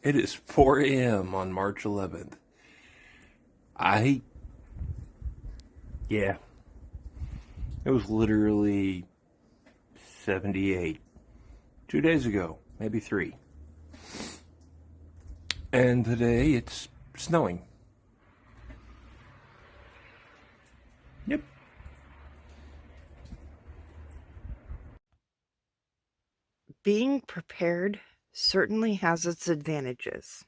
It is 4 a.m. on March 11th. Yeah, it was literally 78 2 days ago, maybe 3. And today it's snowing. Yep. Being prepared certainly has its advantages.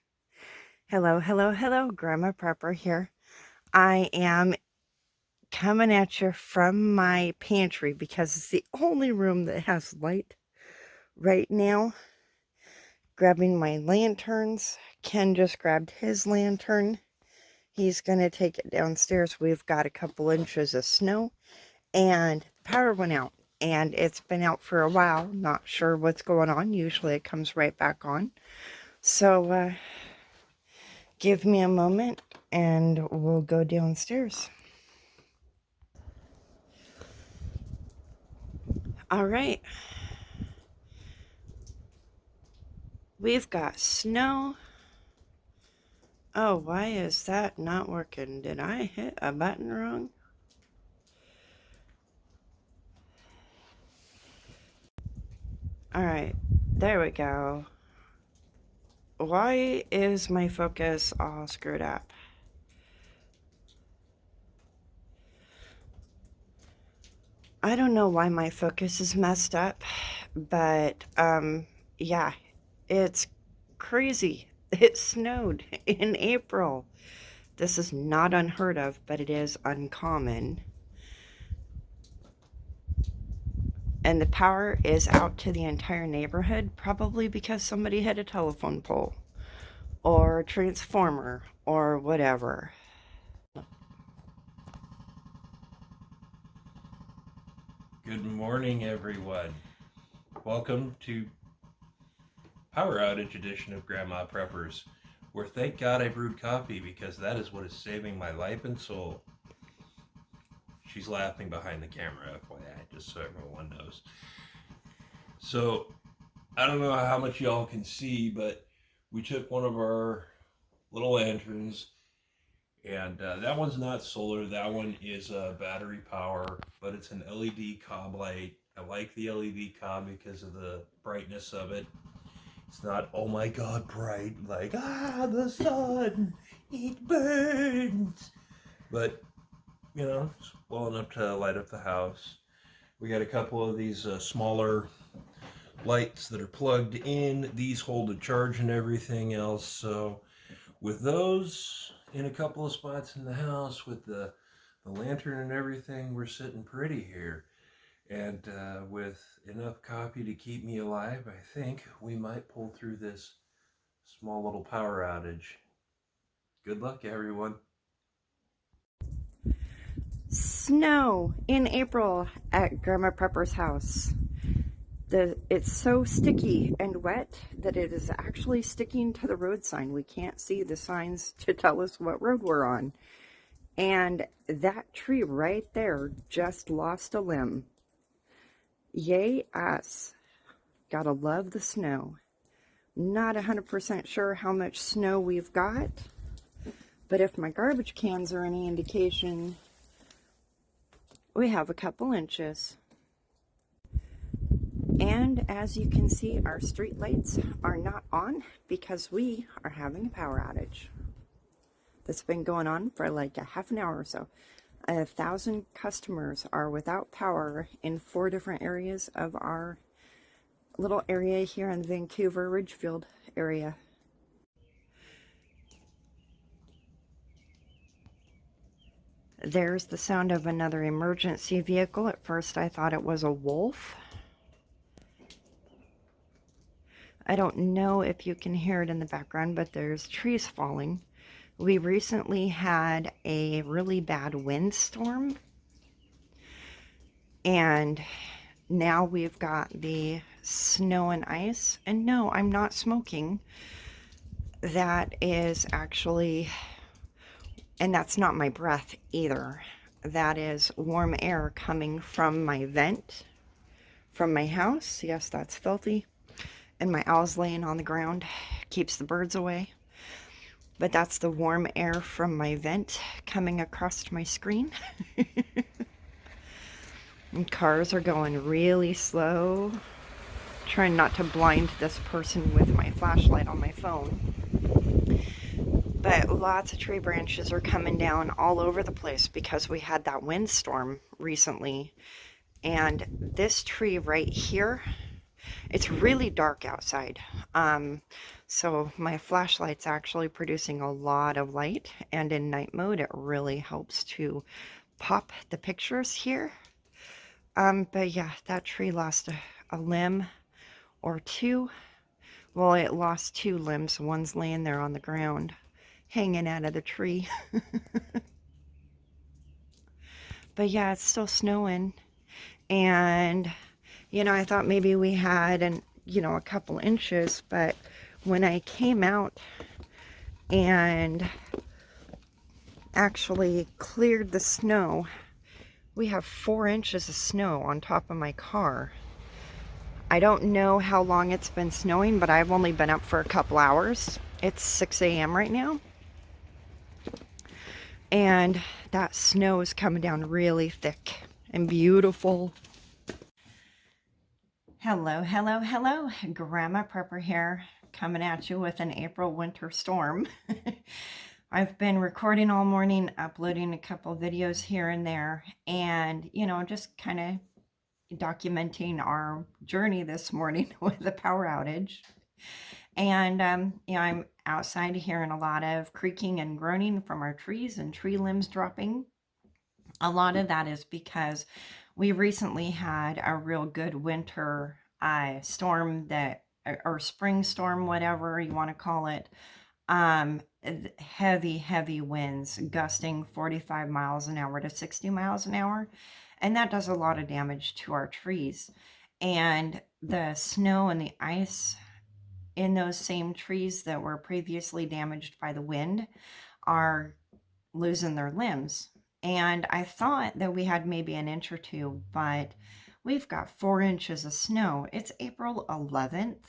Hello, hello, hello, Grandma Prepper here. I am coming at you from my pantry because it's the only room that has light right now. Grabbing my lanterns. Ken just grabbed his lantern. He's going to take it downstairs. We've got a couple inches of snow and the power went out. And it's been out for a while. Not sure what's going on. Usually it comes right back on. So, give me a moment and we'll go downstairs. All right. We've got snow. Oh, why is that not working? Did I hit a button wrong? All right, there we go. Why is my focus all screwed up? I don't know why my focus is messed up, but yeah, it's crazy. It snowed in April. This is not unheard of, but it is uncommon. And the power is out to the entire neighborhood, probably because somebody hit a telephone pole or a transformer or whatever. Good morning, everyone. Welcome to Power Outage edition of Grandma Preppers, where thank God I brewed coffee because that is what is saving my life and soul. She's laughing behind the camera, FYI, just so everyone knows. So, I don't know how much y'all can see, but we took one of our little lanterns, and that one's not solar. That one is battery power, but it's an LED cob light. I like the LED cob because of the brightness of it. It's not, oh my god, bright, like, the sun, it burns. But, it's well enough to light up the house. We got a couple of these smaller lights that are plugged in. These hold a charge and everything else. So with those in a couple of spots in the house, with the lantern and everything, we're sitting pretty here. And with enough coffee to keep me alive, I think we might pull through this small little power outage. Good luck, everyone. Snow in April at Grandma Prepper's house. It's so sticky and wet that it is actually sticking to the road sign. We can't see the signs to tell us what road we're on. And that tree right there just lost a limb. Yay us. Gotta love the snow. Not 100% sure how much snow we've got, but if my garbage cans are any indication, we have a couple inches. And as you can see, our street lights are not on because we are having a power outage. That's been going on for like a half an hour or so. 1,000 customers are without power in 4 different areas of our little area here in the Vancouver Ridgefield area. There's the sound of another emergency vehicle. At first I thought it was a wolf. I don't know if you can hear it in the background, but there's trees falling. We recently had a really bad windstorm, and now we've got the snow and ice. And no, I'm not smoking. That is actually, and that's not my breath either. That is warm air coming from my vent from my house. Yes, that's filthy. and my owl's laying on the ground, keeps the birds away. But that's the warm air from my vent coming across my screen. And cars are going really slow. Trying not to blind this person with my flashlight on my phone. But lots of tree branches are coming down all over the place because we had that windstorm recently. And this tree right here, it's really dark outside. So my flashlight's actually producing a lot of light, and in night mode it really helps to pop the pictures here. But yeah, that tree lost a limb or two. Well, it lost two limbs. One's laying there on the ground, hanging out of the tree. But yeah, it's still snowing. And, I thought maybe we had a couple inches, but when I came out and actually cleared the snow, we have 4 inches of snow on top of my car. I don't know how long it's been snowing, but I've only been up for a couple hours. It's 6 a.m. right now. And that snow is coming down really thick and beautiful. Hello, hello, hello. Grandma Prepper here, coming at you with an April winter storm. I've been recording all morning, uploading a couple videos here and there, and, just kind of documenting our journey this morning with the power outage. And, I'm outside hearing a lot of creaking and groaning from our trees and tree limbs dropping. A lot of that is because we recently had a real good winter storm or spring storm, whatever you want to call it. Heavy winds gusting 45 miles an hour to 60 miles an hour. And that does a lot of damage to our trees. And the snow and the ice in those same trees that were previously damaged by the wind are losing their limbs. And I thought that we had maybe an inch or two, but we've got 4 inches of snow. It's April 11th,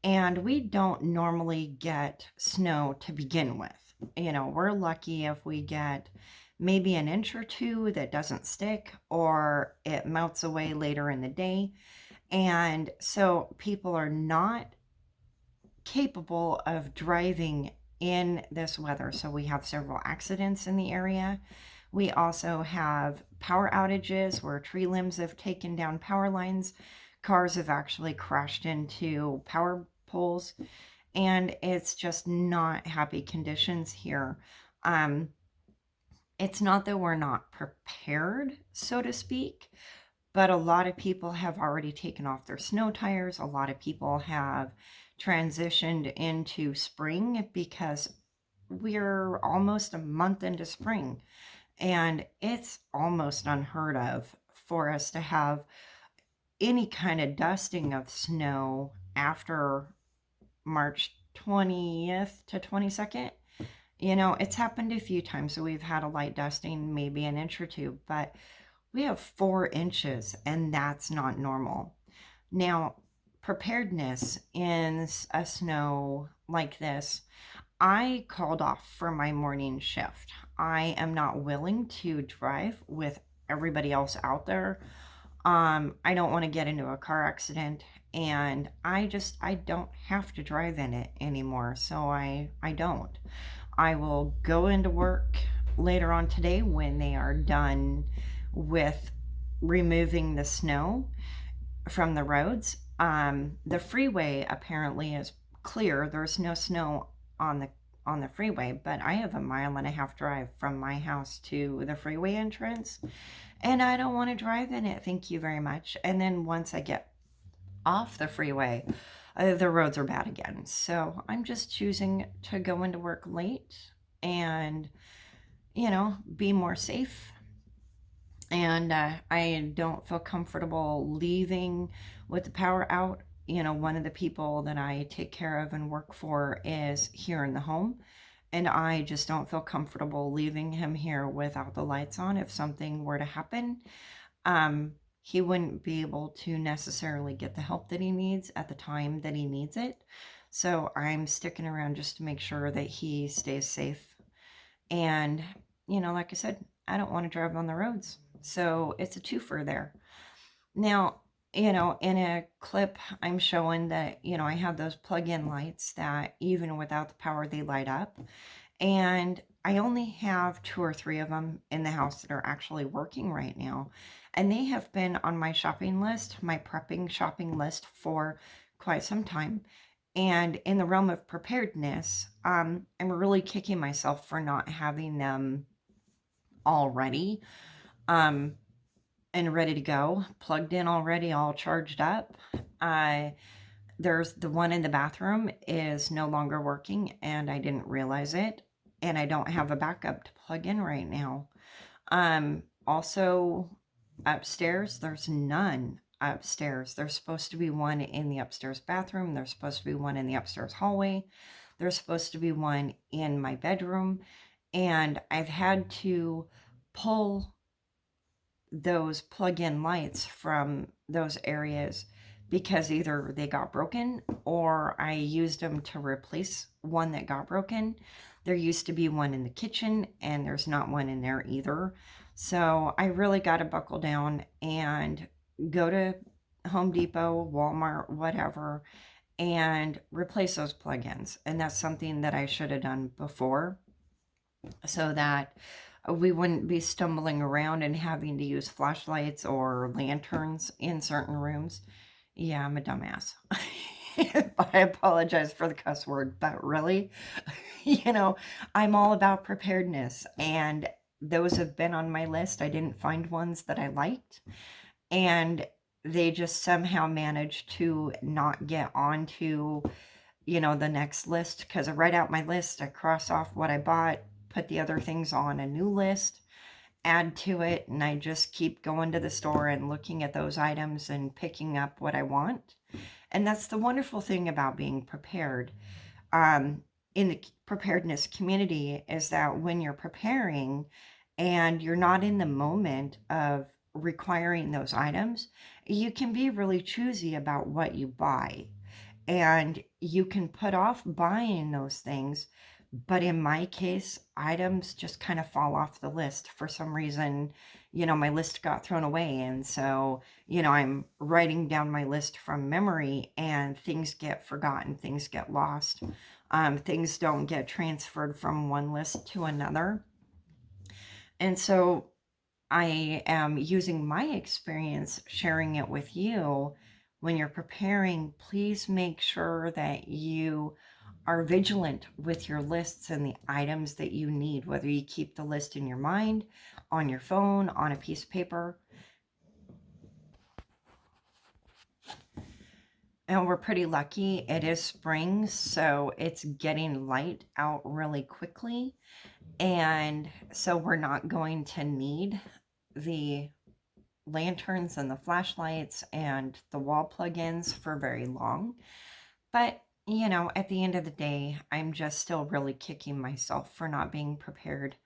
and we don't normally get snow to begin with. We're lucky if we get maybe an inch or two that doesn't stick, or it melts away later in the day. And so people are not capable of driving in this weather. So we have several accidents in the area. We also have power outages where tree limbs have taken down power lines. Cars have actually crashed into power poles, and it's just not happy conditions here. It's not that we're not prepared, so to speak, but a lot of people have already taken off their snow tires. A lot of people have transitioned into spring because we're almost a month into spring, and it's almost unheard of for us to have any kind of dusting of snow after March 20th to 22nd. It's happened a few times, so we've had a light dusting, maybe an inch or two, but we have 4 inches, and that's not normal. Now, preparedness in a snow like this, I called off for my morning shift. I am not willing to drive with everybody else out there. I don't want to get into a car accident, and I don't have to drive in it anymore, so I don't. I will go into work later on today when they are done with removing the snow from the roads. The freeway apparently is clear. There's no snow on the freeway, but I have a 1.5 mile drive from my house to the freeway entrance, and I don't want to drive in it. Thank you very much. And then once I get off the freeway, the roads are bad again. So I'm just choosing to go into work late and, be more safe. And I don't feel comfortable leaving with the power out. One of the people that I take care of and work for is here in the home, and I just don't feel comfortable leaving him here without the lights on if something were to happen. he wouldn't be able to necessarily get the help that he needs at the time that he needs it. So I'm sticking around just to make sure that he stays safe. And, like I said, I don't want to drive on the roads. So it's a twofer there. Now, in a clip, I'm showing that, I have those plug-in lights that even without the power, they light up. And I only have 2 or 3 of them in the house that are actually working right now. And they have been on my shopping list, my prepping shopping list for quite some time. And in the realm of preparedness, I'm really kicking myself for not having them all ready and ready to go, plugged in already, all charged up. There's the one in the bathroom is no longer working, and I didn't realize it, and I don't have a backup to plug in right now. Also upstairs, there's none upstairs. There's supposed to be one in the upstairs bathroom. There's supposed to be one in the upstairs hallway. There's supposed to be one in my bedroom, and I've had to pull those plug-in lights from those areas because either they got broken or I used them to replace one that got broken. There used to be one in the kitchen and there's not one in there either. So I really got to buckle down and go to Home Depot, Walmart, whatever, and replace those plugins. And that's something that I should have done before so that we wouldn't be stumbling around and having to use flashlights or lanterns in certain rooms. Yeah, I'm a dumbass. I apologize for the cuss word, but really, I'm all about preparedness, and those have been on my list. I didn't find ones that I liked, and they just somehow managed to not get onto, the next list, because I write out my list, I cross off what I bought, put the other things on a new list, add to it, and I just keep going to the store and looking at those items and picking up what I want. And that's the wonderful thing about being prepared in the preparedness community, is that when you're preparing and you're not in the moment of requiring those items, you can be really choosy about what you buy, and you can put off buying those things. But in my case, items just kind of fall off the list for some reason. My list got thrown away, and so I'm writing down my list from memory, and things get forgotten, things get lost, things don't get transferred from one list to another. And so I am using my experience, sharing it with you. When you're preparing, please make sure that you are vigilant with your lists and the items that you need, whether you keep the list in your mind, on your phone, on a piece of paper. And we're pretty lucky. It is spring, so it's getting light out really quickly. And so we're not going to need the lanterns and the flashlights and the wall plugins for very long. But at the end of the day, I'm just still really kicking myself for not being prepared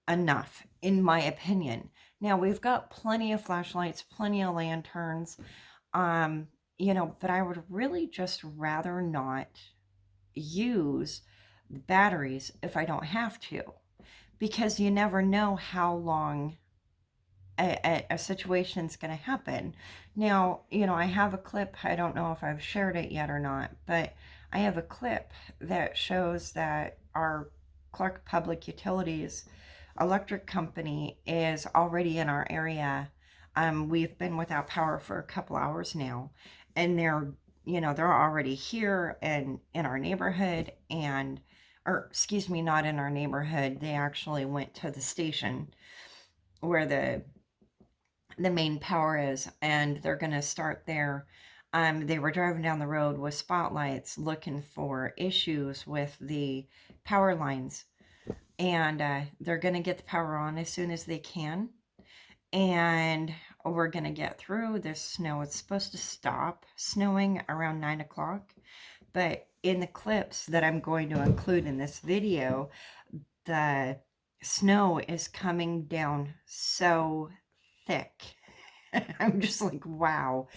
enough, in my opinion. Now, we've got plenty of flashlights, plenty of lanterns, but I would really just rather not use the batteries if I don't have to, because you never know how long a situation's going to happen. Now, I have a clip. I don't know if I've shared it yet or not, but I have a clip that shows that our Clark Public Utilities electric company is already in our area. We've been without power for a couple hours now, and they're already here and in our neighborhood, or excuse me, not in our neighborhood. They actually went to the station where the main power is, and they're going to start there. They were driving down the road with spotlights looking for issues with the power lines, and they're going to get the power on as soon as they can, and we're going to get through this snow. It's supposed to stop snowing around 9 o'clock, but in the clips that I'm going to include in this video, the snow is coming down so thick I'm just like, wow.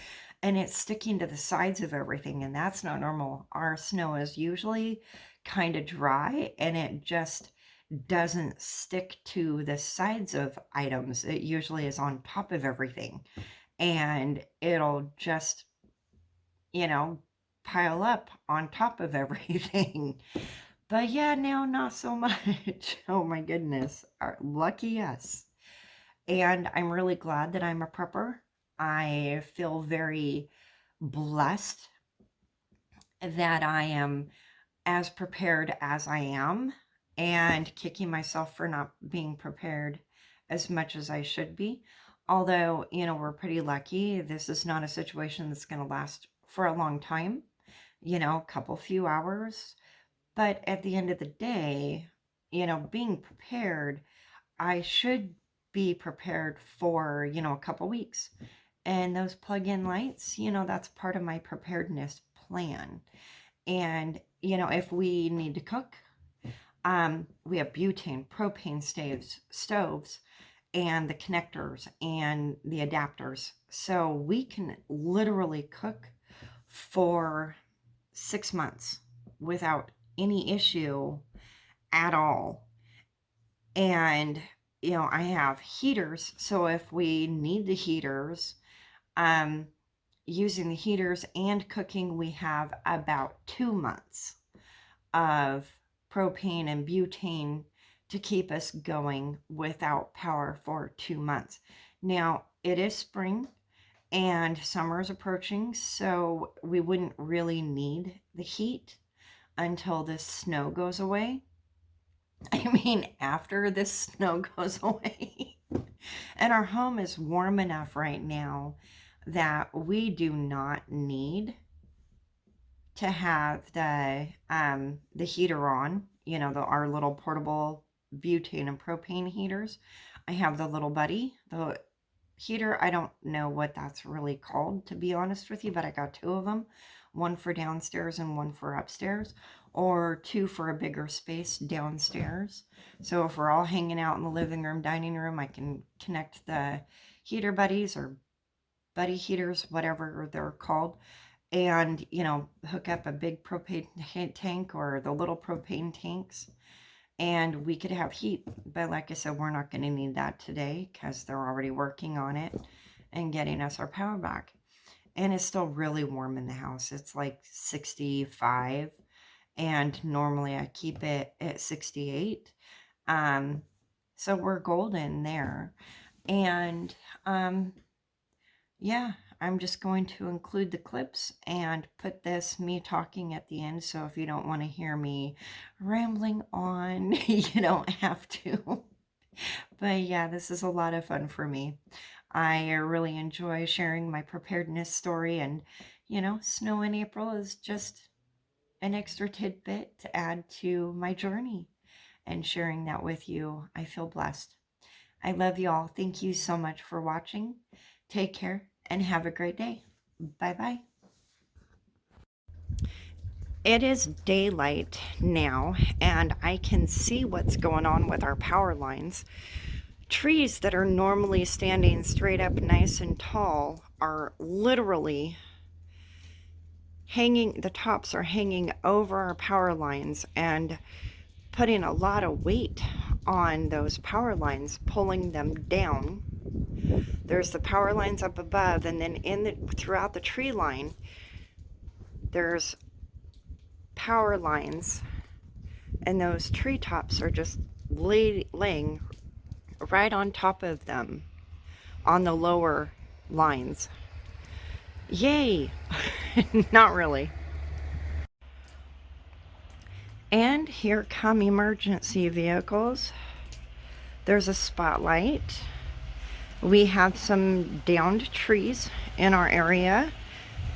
And it's sticking to the sides of everything, and that's not normal. Our snow is usually kind of dry, and it just doesn't stick to the sides of items. It usually is on top of everything, and it'll just, pile up on top of everything. But yeah, now not so much. Oh my goodness. Lucky us. And I'm really glad that I'm a prepper. I feel very blessed that I am as prepared as I am, and kicking myself for not being prepared as much as I should be. Although, we're pretty lucky. This is not a situation that's going to last for a long time, a couple few hours. But at the end of the day, being prepared, I should be prepared for, a couple weeks. And those plug-in lights, that's part of my preparedness plan. And, if we need to cook, we have butane, propane stoves, and the connectors and the adapters. So we can literally cook for 6 months without any issue at all. And, I have heaters. So if we need the heaters, using the heaters and cooking, we have about 2 months of propane and butane to keep us going without power for 2 months. Now, it is spring and summer is approaching, so we wouldn't really need the heat until the snow goes away. I mean, after the snow goes away. And our home is warm enough right now that we do not need to have the heater on, our little portable butane and propane heaters. I have the little buddy, the heater. I don't know what that's really called, to be honest with you, but I got 2 of them, one for downstairs and one for upstairs, or 2 for a bigger space downstairs. So if we're all hanging out in the living room, dining room, I can connect the heater buddies or buddy heaters, whatever they're called, and, hook up a big propane tank or the little propane tanks, and we could have heat. But like I said, we're not going to need that today because they're already working on it and getting us our power back. And it's still really warm in the house. It's like 65, and normally I keep it at 68. So we're golden there. And yeah, I'm just going to include the clips and put me talking at the end. So if you don't want to hear me rambling on, you don't have to. But yeah, this is a lot of fun for me. I really enjoy sharing my preparedness story, and, snow in April is just an extra tidbit to add to my journey, and sharing that with you, I feel blessed. I love you all. Thank you so much for watching. Take care and have a great day. Bye-bye. It is daylight now, and I can see what's going on with our power lines. Trees that are normally standing straight up nice and tall are literally hanging, the tops are hanging over our power lines and putting a lot of weight on those power lines, pulling them down. There's the power lines up above, and then throughout the tree line, there's power lines, and those treetops are just laying right on top of them on the lower lines. Yay! Not really. And here come emergency vehicles. There's a spotlight. We have some downed trees in our area,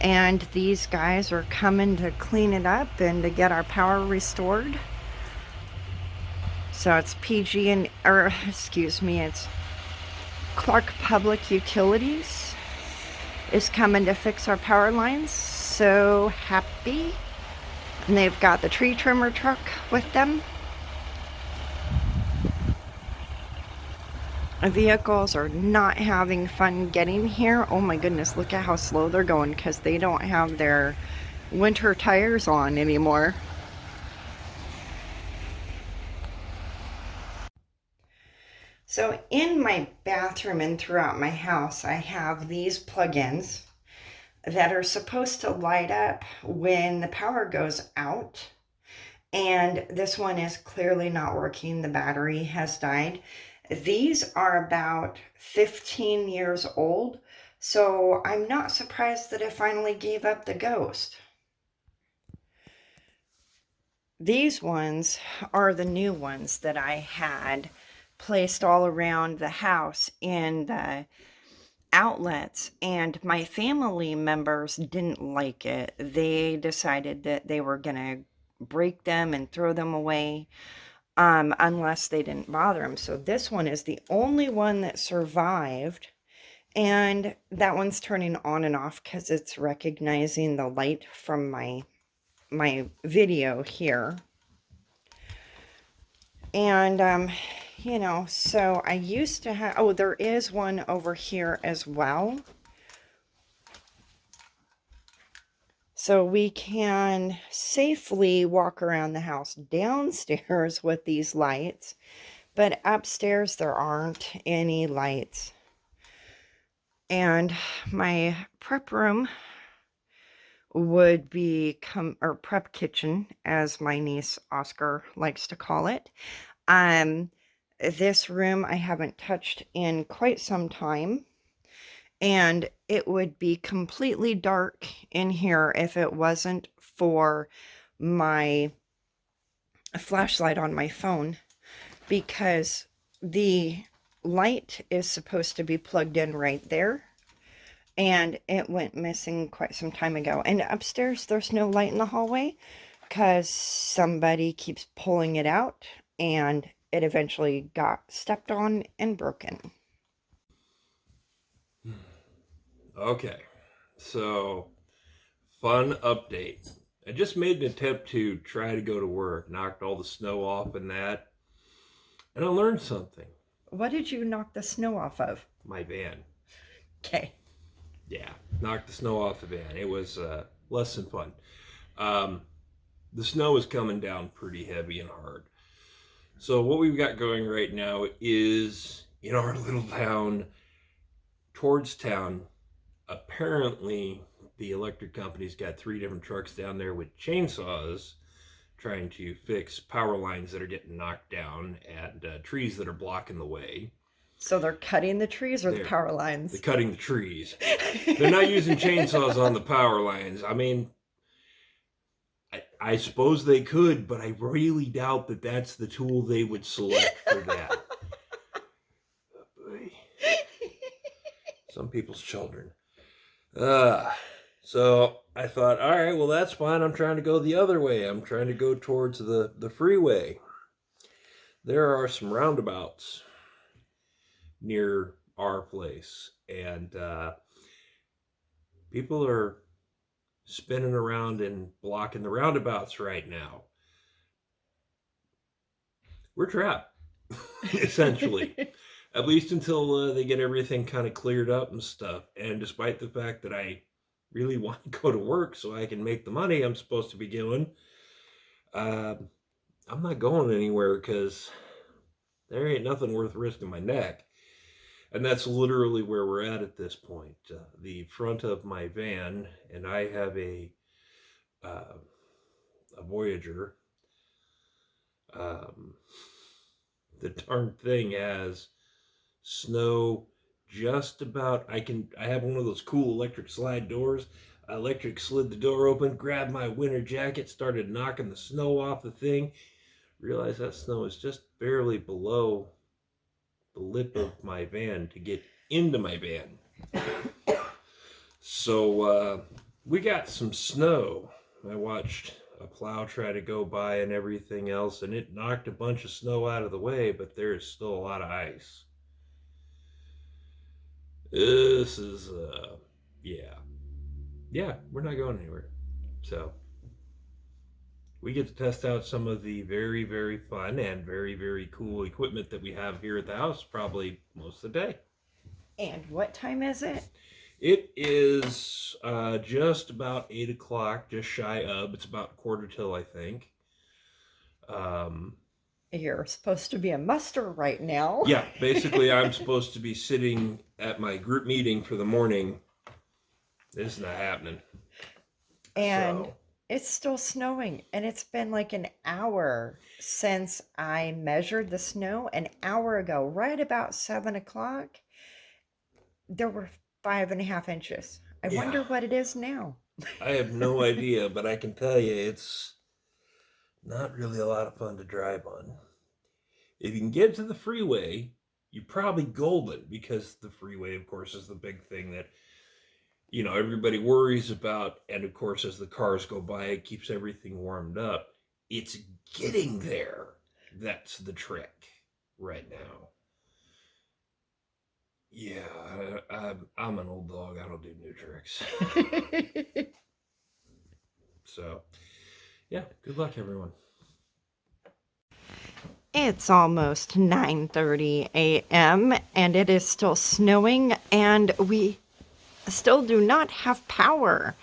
and these guys are coming to clean it up and to get our power restored. So it's it's Clark Public Utilities is coming to fix our power lines. So happy. And they've got the tree trimmer truck with them. vehicles are not having fun getting here. Oh my goodness, look at how slow they're going because they don't have their winter tires on anymore. So in my bathroom and throughout my house, I have these plugins that are supposed to light up when the power goes out. And this one is clearly not working. The battery has died. These are about 15 years old, so I'm not surprised that it finally gave up the ghost. These ones are the new ones that I had placed all around the house in the outlets, and my family members didn't like it. They decided that they were gonna break them and throw them away unless they didn't bother them. So this one is the only one that survived, and that one's turning on and off because it's recognizing the light from my video here. And you know, so I used to have, oh, there is one over here as well. So we can safely walk around the house downstairs with these lights, but upstairs there aren't any lights. And my prep room would become, or prep kitchen, as my niece Oscar likes to call it. This room I haven't touched in quite some time. And it would be completely dark in here if it wasn't for my flashlight on my phone, because the light is supposed to be plugged in right there, and it went missing quite some time ago. And upstairs there's no light in the hallway because somebody keeps pulling it out, and it eventually got stepped on and broken. Okay, so fun update. I just made an attempt to try to go to work, knocked all the snow off and that, and I learned something. What did you knock the snow off of? My van. Okay. Yeah, knocked the snow off the van. It was less than fun. The snow is coming down pretty heavy and hard. So what we've got going right now is in our little town, towards town, apparently the electric company's got 3 different trucks down there with chainsaws trying to fix power lines that are getting knocked down and trees that are blocking the way. So they're cutting the trees or the power lines? They're cutting the trees. They're not using chainsaws on the power lines. I mean, I suppose they could, but I really doubt that that's the tool they would select for that. Some people's children. So I thought, all right, well, that's fine. I'm trying to go the other way. I'm trying to go towards the freeway. There are some roundabouts near our place, and people are spinning around and blocking the roundabouts right now. We're trapped, essentially. At least until they get everything kind of cleared up and stuff. And despite the fact that I really want to go to work so I can make the money I'm supposed to be doing, I'm not going anywhere because there ain't nothing worth risking my neck. And that's literally where we're at this point. The front of my van, and I have a Voyager. The darn thing has snow just about. I have one of those cool electric slide doors. I electric slid the door open, grabbed my winter jacket, started knocking the snow off the thing. Realized that snow is just barely below the lip of my van to get into my van. So we got some snow. I watched a plow try to go by and everything else, and it knocked a bunch of snow out of the way, but there is still a lot of ice. This is yeah, we're not going anywhere. So we get to test out some of the very, very fun and very, very cool equipment that we have here at the house probably most of the day. And what time is it? It is just about 8 o'clock, just shy of. It's about quarter till, I think. You're supposed to be a muster right now. Yeah, basically, I'm supposed to be sitting at my group meeting for the morning. It's not happening. And it's still snowing, and it's been like an hour since I measured the snow. An hour ago, right about 7 o'clock, there were 5.5 inches. I wonder what it is now. I have no idea, but I can tell you it's not really a lot of fun to drive on. If you can get to the freeway, you're probably golden, because the freeway, of course, is the big thing that, you know, everybody worries about. And of course, as the cars go by, it keeps everything warmed up. It's getting there that's the trick right now. Yeah, I'm an old dog. I don't do new tricks. So, yeah, good luck, everyone. It's almost 9:30 a.m. and it is still snowing, and we still do not have power.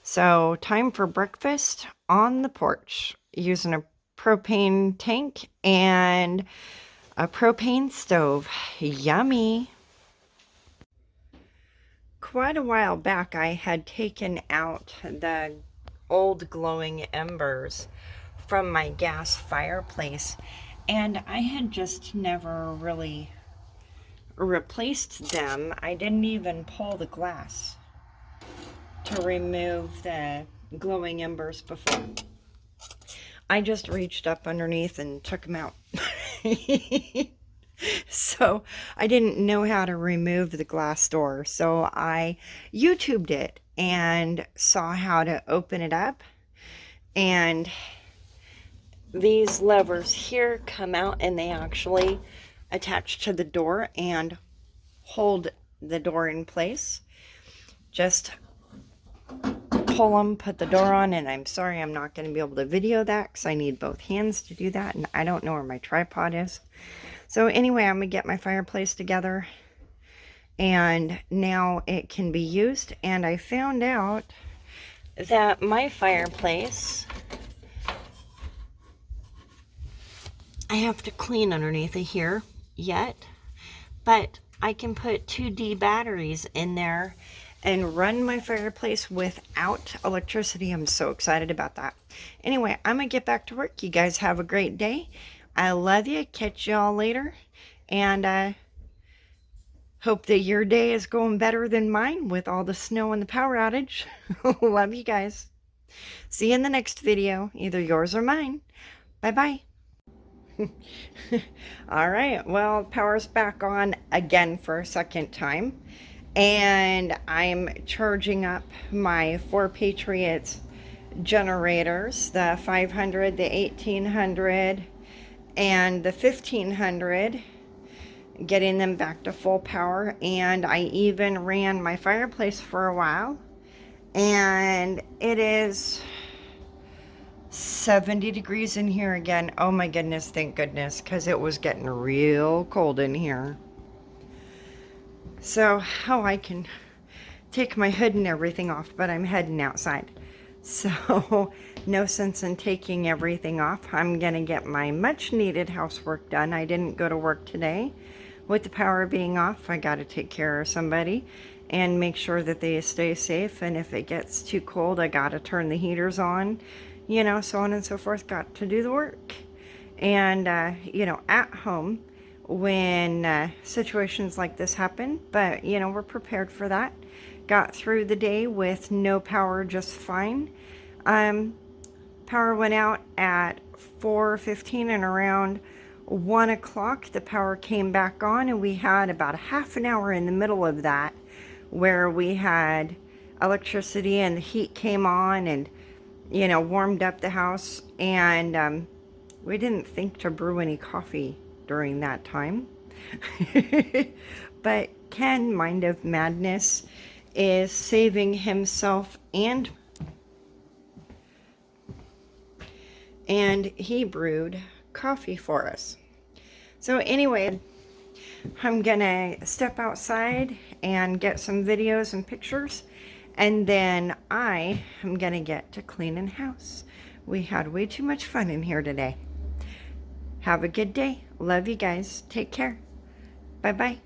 So time for breakfast on the porch using a propane tank and a propane stove. Yummy. Quite a while back, I had taken out the old glowing embers from my gas fireplace, and I had just never really replaced them. I didn't even pull the glass to remove the glowing embers before. I just reached up underneath and took them out. So I didn't know how to remove the glass door. So I YouTubed it and saw how to open it up. And these levers here come out, and they actually attach to the door and hold the door in place. Just pull them, put the door on, and I'm sorry I'm not going to be able to video that because I need both hands to do that, and I don't know where my tripod is. So anyway, I'm going to get my fireplace together, and now it can be used. And I found out that my fireplace, I have to clean underneath of here yet, but I can put 2D batteries in there and run my fireplace without electricity. I'm so excited about that. Anyway, I'm gonna get back to work. You guys have a great day. I love you. Catch y'all later, and hope that your day is going better than mine with all the snow and the power outage. Love you guys. See you in the next video, either yours or mine. Bye bye. All right, well, power's back on again for a second time, and I'm charging up my 4 Patriots generators, the 500, the 1800, and the 1500, getting them back to full power. And I even ran my fireplace for a while, and it is 70 degrees in here again. Oh my goodness, thank goodness, because it was getting real cold in here. So, I can take my hood and everything off, but I'm heading outside. So, no sense in taking everything off. I'm going to get my much needed housework done. I didn't go to work today. With the power being off, I got to take care of somebody and make sure that they stay safe. And if it gets too cold, I got to turn the heaters on, you know, so on and so forth. Got to do the work. And, you know, at home, when situations like this happen, but, you know, we're prepared for that. Got through the day with no power just fine. Power went out at 4:15, and around 1 o'clock the power came back on, and we had about a half an hour in the middle of that where we had electricity and the heat came on and, you know, warmed up the house. And we didn't think to brew any coffee during that time. But Ken, Mind of Madness, is saving himself and and he brewed coffee for us. So anyway, I'm gonna step outside and get some videos and pictures, and then I am gonna get to cleaning house. We had way too much fun in here today. Have a good day. Love you guys. Take care. Bye-bye.